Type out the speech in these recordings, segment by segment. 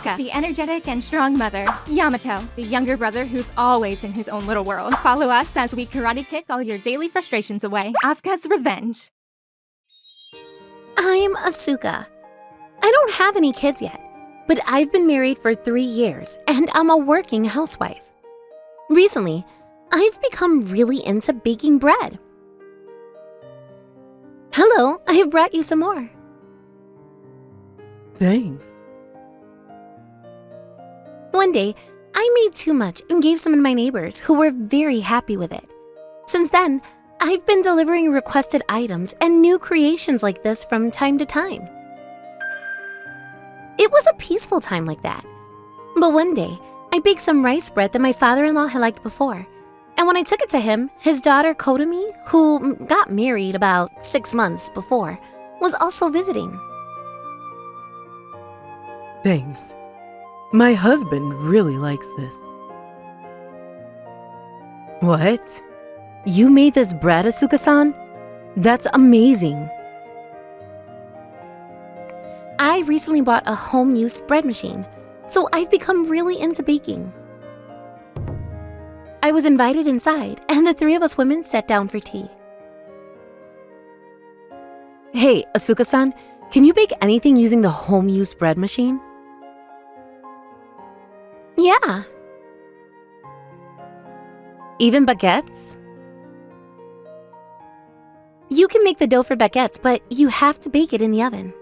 Asuka, the energetic and strong mother. Yamato, the younger brother who's always in his own little world. Follow us as we karate kick all your daily frustrations away. Asuka's Revenge. I'm Asuka. I don't have any kids yet, but I've been married for 3 years and I'm a working housewife. Recently, I've become really into baking bread. Hello, I have brought you some more. Thanks. One day, I made too much and gave some to my neighbors who were very happy with it. Since then, I've been delivering requested items and new creations like this from time to time. It was a peaceful time like that. But one day, I baked some rice bread that my father-in-law had liked before. And when I took it to him, his daughter Kotomi, who got married about 6 months before, was also visiting. Thanks. My husband really likes this. What? You made this bread, Asuka-san? That's amazing. I recently bought a home-use bread machine, so I've become really into baking. I was invited inside, and the 3 of us women sat down for tea. Hey, Asuka-san, can you bake anything using the home-use bread machine? Yeah. Even baguettes? You can make the dough for baguettes, but you have to bake it in the oven.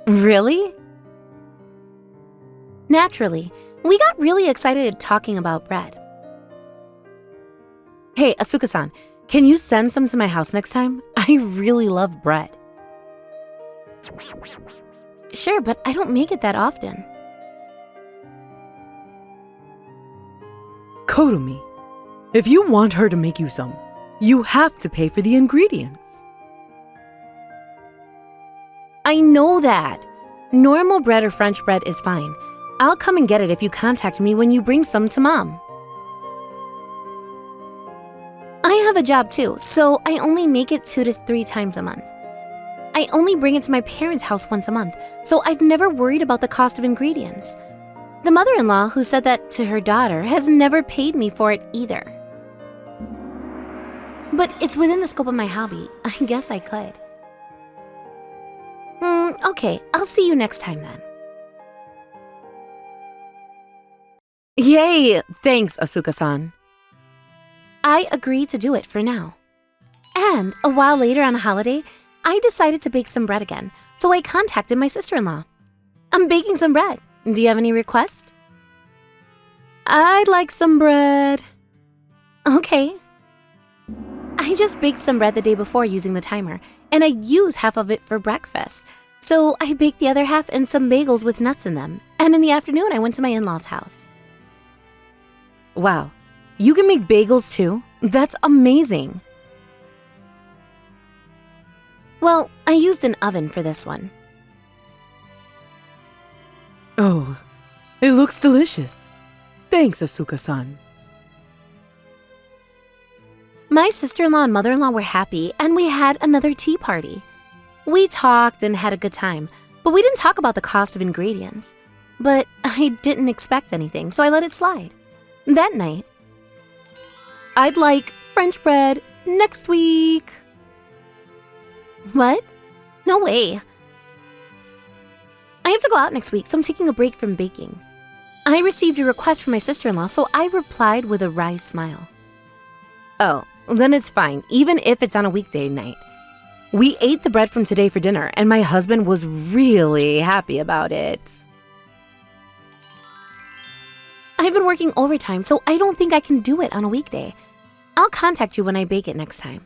Really? Naturally, we got really excited talking about bread. Hey, Asuka-san, can you send some to my house next time? I really love bread. Sure, but I don't make it that often. Kotomi, if you want her to make you some, you have to pay for the ingredients. I know that. Normal bread or French bread is fine. I'll come and get it if you contact me when you bring some to Mom. I have a job too, so I only make it 2 to 3 times a month. I only bring it to my parents' house once a month, so I've never worried about the cost of ingredients. The mother-in-law who said that to her daughter has never paid me for it either. But it's within the scope of my hobby. I guess I could. Okay, I'll see you next time then. Yay! Thanks, Asuka-san. I agreed to do it for now. And a while later on a holiday, I decided to bake some bread again, so I contacted my sister-in-law. I'm baking some bread. Do you have any requests? I'd like some bread. Okay. I just baked some bread the day before using the timer, and I used half of it for breakfast. So I baked the other half and some bagels with nuts in them. And in the afternoon, I went to my in-laws' house. Wow, you can make bagels too? That's amazing. Well, I used an oven for this one. Oh, it looks delicious. Thanks, Asuka-san. My sister-in-law and mother-in-law were happy, and we had another tea party. We talked and had a good time, but we didn't talk about the cost of ingredients. But I didn't expect anything, so I let it slide. That night, I'd like French bread next week. What? No way. I have to go out next week, so I'm taking a break from baking. I received a request from my sister-in-law, so I replied with a wry smile. Oh, then it's fine, even if it's on a weekday night. We ate the bread from today for dinner, and my husband was really happy about it. I've been working overtime, so I don't think I can do it on a weekday. I'll contact you when I bake it next time.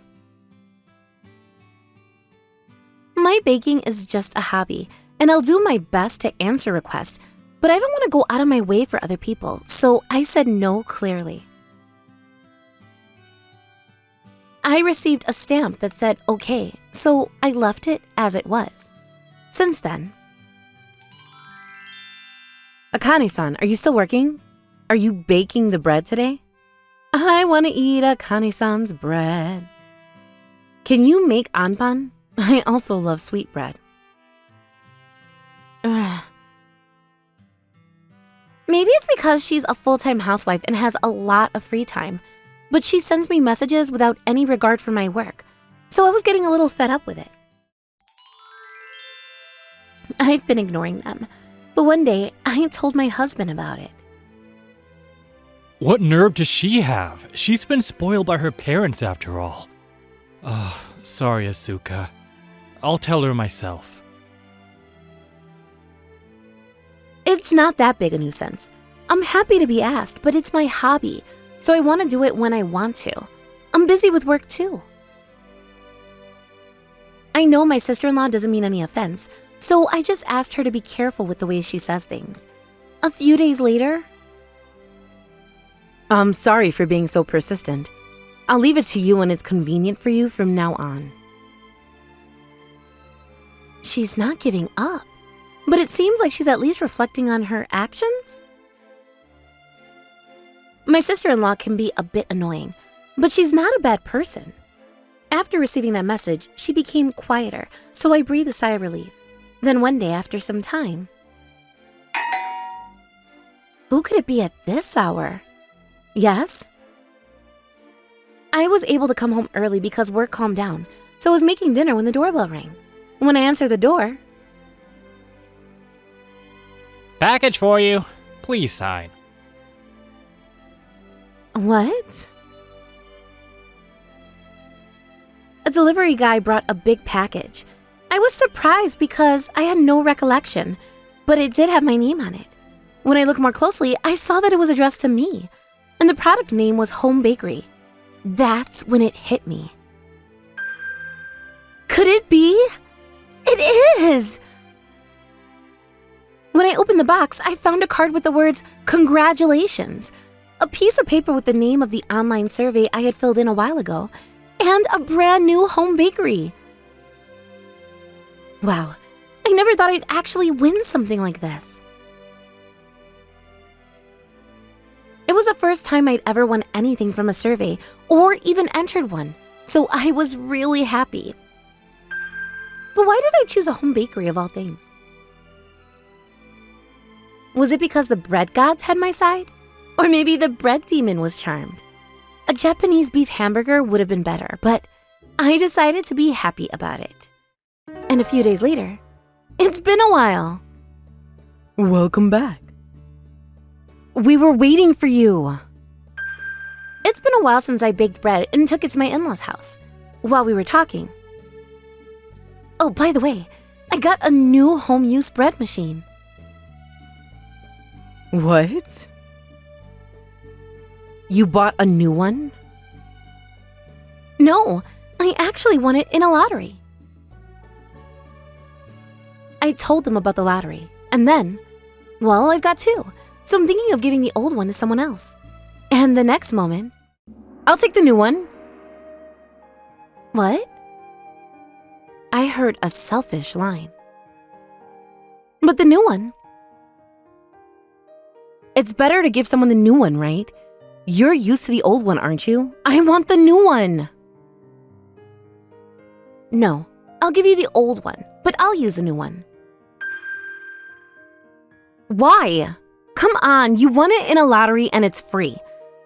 My baking is just a hobby, and I'll do my best to answer requests, but I don't want to go out of my way for other people, so I said no clearly. I received a stamp that said okay, so I left it as it was. Since then... Akane-san, are you still working? Are you baking the bread today? I want to eat Akane-san's bread. Can you make anpan? I also love sweet bread. Maybe it's because she's a full-time housewife and has a lot of free time, but she sends me messages without any regard for my work, so I was getting a little fed up with it. I've been ignoring them, but one day I told my husband about it. What nerve does she have? She's been spoiled by her parents after all. Sorry, Asuka. I'll tell her myself. It's not that big a nuisance. I'm happy to be asked, but it's my hobby, so I want to do it when I want to. I'm busy with work too. I know my sister-in-law doesn't mean any offense, so I just asked her to be careful with the way she says things. A few days later... I'm sorry for being so persistent. I'll leave it to you when it's convenient for you from now on. She's not giving up, but it seems like she's at least reflecting on her actions. My sister-in-law can be a bit annoying, but she's not a bad person. After receiving that message, she became quieter, so I breathed a sigh of relief. Then one day, after some time... Who could it be at this hour? Yes? I was able to come home early because work calmed down, so I was making dinner when the doorbell rang. When I answered the door... Package for you. Please sign. What? A delivery guy brought a big package. I was surprised because I had no recollection, but it did have my name on it. When I looked more closely, I saw that it was addressed to me, and the product name was Home Bakery. That's when it hit me. Could it be? It is! When I opened the box, I found a card with the words, "Congratulations," a piece of paper with the name of the online survey I had filled in a while ago, and a brand new home bakery. Wow, I never thought I'd actually win something like this. It was the first time I'd ever won anything from a survey or even entered one, so I was really happy. But why did I choose a home bakery of all things? Was it because the bread gods had my side? Or maybe the bread demon was charmed? A Japanese beef hamburger would have been better, but I decided to be happy about it. And a few days later, it's been a while. Welcome back. We were waiting for you. It's been a while since I baked bread and took it to my in-laws' house. While we were talking. Oh, by the way, I got a new home-use bread machine. What? You bought a new one? No, I actually won it in a lottery. I told them about the lottery, and then, well, I've got two, so I'm thinking of giving the old one to someone else. And the next moment... I'll take the new one. What? I heard a selfish line. But the new one... It's better to give someone the new one, right? You're used to the old one, aren't you? I want the new one. No, I'll give you the old one, but I'll use the new one. Why? Come on, you won it in a lottery and it's free.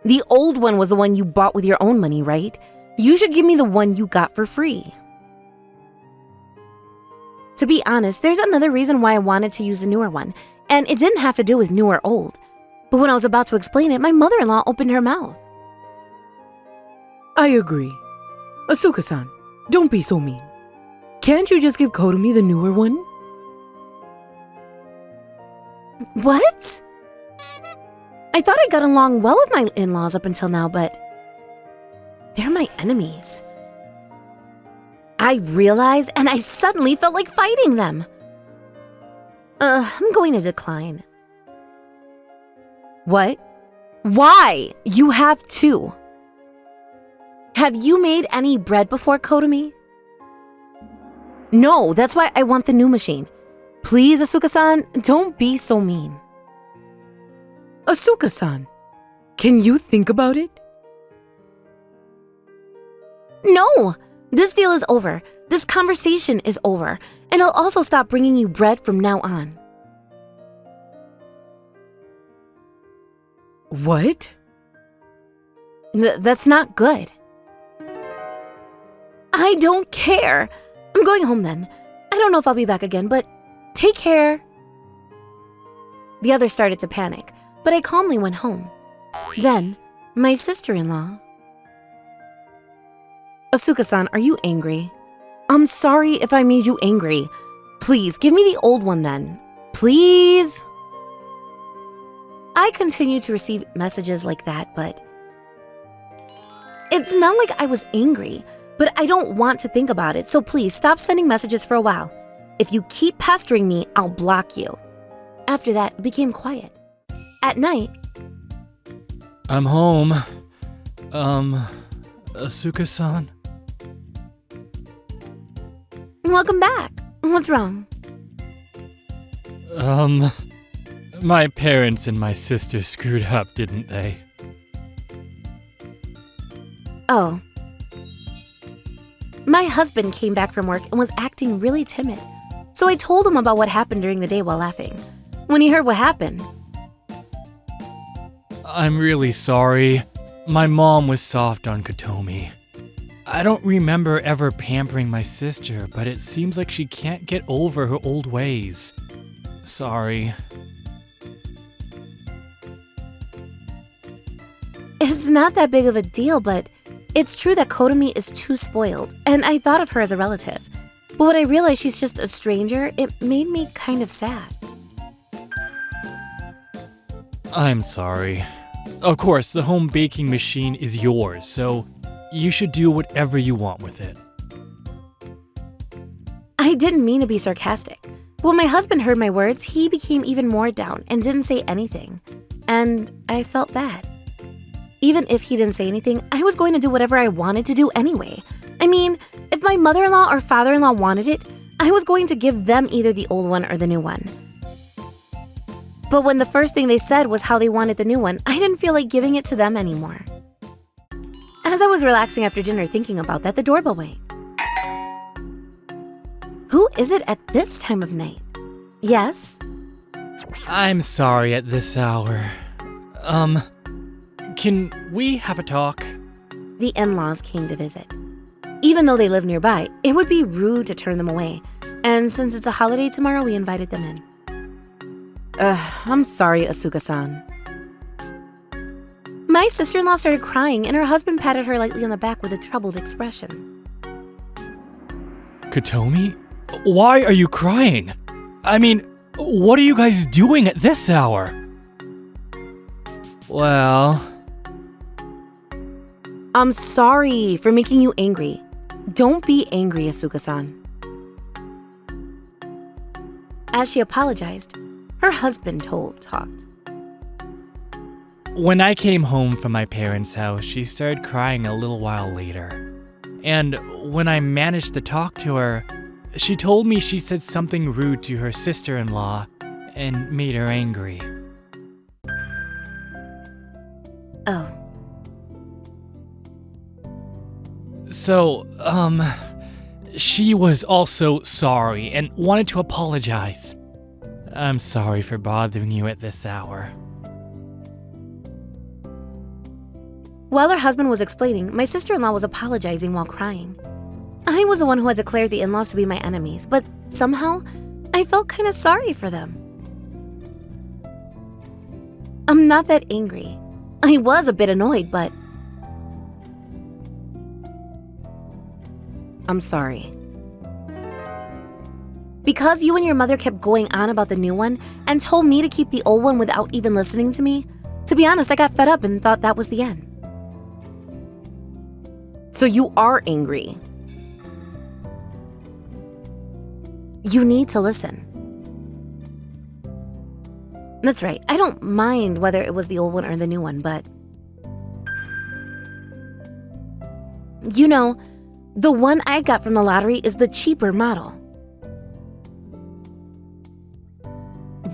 The old one was the one you bought with your own money, right? You should give me the one you got for free. To be honest, there's another reason why I wanted to use the newer one, and it didn't have to do with new or old. But when I was about to explain it, my mother-in-law opened her mouth. I agree. Asuka-san, don't be so mean. Can't you just give Kotomi the newer one? What? I thought I got along well with my in-laws up until now, but they're my enemies. I realized, and I suddenly felt like fighting them. I'm going to decline. What? Why? You have two. Have you made any bread before, Kotomi? No, that's why I want the new machine. Please, Asuka-san, don't be so mean. Asuka-san, can you think about it? No! This deal is over. This conversation is over. And I'll also stop bringing you bread from now on. What? That's not good. I don't care. I'm going home then. I don't know if I'll be back again, but take care. The others started to panic, but I calmly went home. Then, my sister-in-law. Asuka-san, are you angry? I'm sorry if I made you angry. Please, give me the old one then. Please? I continue to receive messages like that, but it's not like I was angry, but I don't want to think about it, so please stop sending messages for a while. If you keep pestering me, I'll block you. After that, it became quiet. At night, I'm home. Asuka-san? welcome back. What's wrong? My parents and my sister screwed up, didn't they? Oh. My husband came back from work and was acting really timid. So I told him about what happened during the day while laughing. When he heard what happened, I'm really sorry. My mom was soft on Kotomi. I don't remember ever pampering my sister, but it seems like she can't get over her old ways. Sorry. it's not that big of a deal, but it's true that Kotomi is too spoiled, and I thought of her as a relative. But when I realized she's just a stranger, it made me kind of sad. I'm sorry. Of course, the home baking machine is yours, so you should do whatever you want with it. I didn't mean to be sarcastic. When my husband heard my words, he became even more down and didn't say anything. And I felt bad. Even if he didn't say anything, I was going to do whatever I wanted to do anyway. I mean, if my mother-in-law or father-in-law wanted it, I was going to give them either the old one or the new one. But when the first thing they said was how they wanted the new one, I didn't feel like giving it to them anymore. As I was relaxing after dinner thinking about that, the doorbell rang. Who is it at this time of night? Yes? I'm sorry at this hour. Can we have a talk? The in-laws came to visit. Even though they live nearby, it would be rude to turn them away. And since it's a holiday tomorrow, we invited them in. I'm sorry, Asuka-san. My sister-in-law started crying, and her husband patted her lightly on the back with a troubled expression. Kotomi? Why are you crying? I mean, what are you guys doing at this hour? Well... I'm sorry for making you angry. Don't be angry, Asuka-san. As she apologized, her husband talked. When I came home from my parents' house, she started crying a little while later. And when I managed to talk to her, she told me she said something rude to her sister-in-law and made her angry. Oh. So, she was also sorry and wanted to apologize. I'm sorry for bothering you at this hour. While her husband was explaining, my sister-in-law was apologizing while crying. I was the one who had declared the in-laws to be my enemies, but somehow, I felt kind of sorry for them. I'm not that angry. I was a bit annoyed, but... I'm sorry. Because you and your mother kept going on about the new one and told me to keep the old one without even listening to me, to be honest, I got fed up and thought that was the end. So you are angry. You need to listen. That's right, I don't mind whether it was the old one or the new one, but... You know, the one I got from the lottery is the cheaper model.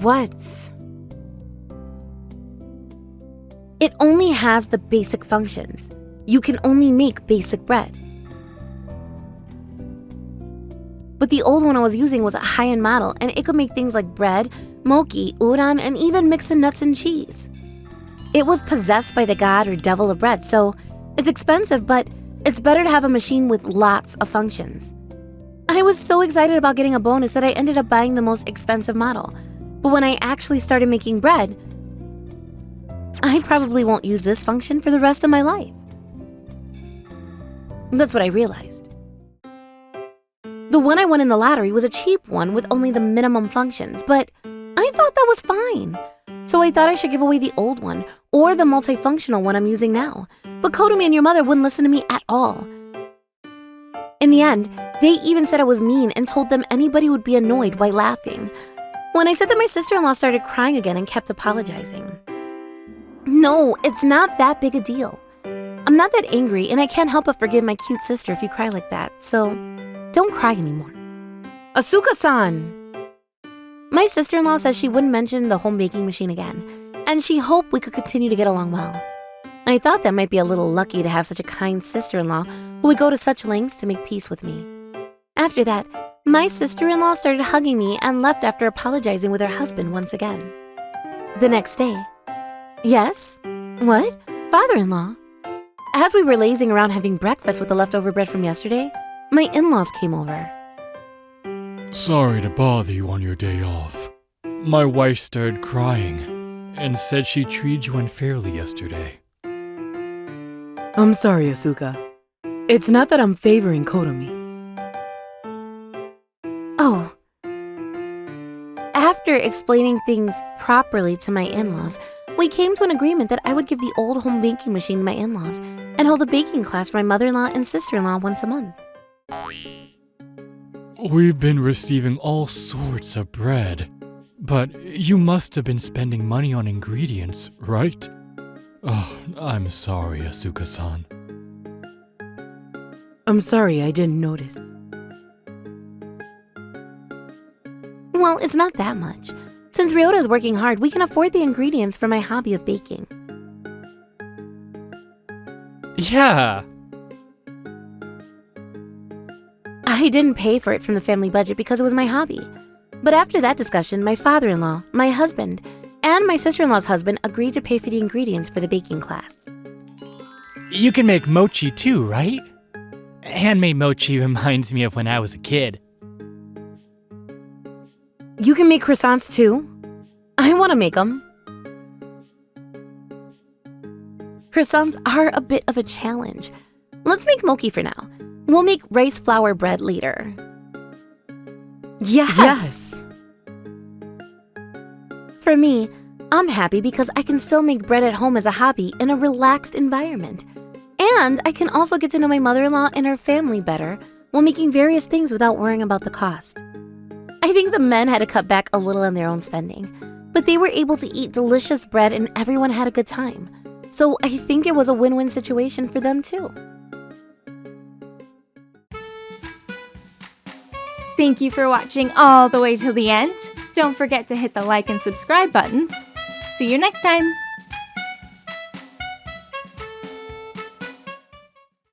What? It only has the basic functions. You can only make basic bread. But the old one I was using was a high-end model, and it could make things like bread, mochi, udon, and even mix in nuts and cheese. It was possessed by the god or devil of bread, so it's expensive, but it's better to have a machine with lots of functions. I was so excited about getting a bonus that I ended up buying the most expensive model. But when I actually started making bread, I probably won't use this function for the rest of my life. That's what I realized. The one I won in the lottery was a cheap one with only the minimum functions, but I thought that was fine. So I thought I should give away the old one or the multifunctional one I'm using now. But Kotomi and your mother wouldn't listen to me at all. In the end, they even said I was mean and told them anybody would be annoyed by laughing. When I said that, my sister-in-law started crying again and kept apologizing. No, it's not that big a deal. I'm not that angry, and I can't help but forgive my cute sister if you cry like that, so don't cry anymore. Asuka-san! My sister-in-law says she wouldn't mention the home baking machine again, and she hoped we could continue to get along well. I thought that might be a little lucky to have such a kind sister-in-law who would go to such lengths to make peace with me. After that, my sister-in-law started hugging me and left after apologizing with her husband once again. The next day, yes? What? Father-in-law? As we were lazing around having breakfast with the leftover bread from yesterday, my in-laws came over. Sorry to bother you on your day off. My wife started crying and said she treated you unfairly yesterday. I'm sorry, Asuka. It's not that I'm favoring Kotomi. Oh. After explaining things properly to my in-laws, we came to an agreement that I would give the old home baking machine to my in-laws and hold a baking class for my mother-in-law and sister-in-law once a month. We've been receiving all sorts of bread, but you must have been spending money on ingredients, right? Oh, I'm sorry, Asuka-san. I'm sorry, I didn't notice. Well, it's not that much. Since Ryota is working hard, we can afford the ingredients for my hobby of baking. Yeah! I didn't pay for it from the family budget because it was my hobby. But after that discussion, my father-in-law, my husband, and my sister-in-law's husband agreed to pay for the ingredients for the baking class. You can make mochi too, right? Handmade mochi reminds me of when I was a kid. You can make croissants too? I want to make them. Croissants are a bit of a challenge. Let's make mochi for now. We'll make rice flour bread later. Yes! For me, I'm happy because I can still make bread at home as a hobby in a relaxed environment. And I can also get to know my mother-in-law and her family better while making various things without worrying about the cost. I think the men had to cut back a little on their own spending, but they were able to eat delicious bread and everyone had a good time. So I think it was a win-win situation for them too. Thank you for watching all the way till the end. Don't forget to hit the like and subscribe buttons. See you next time!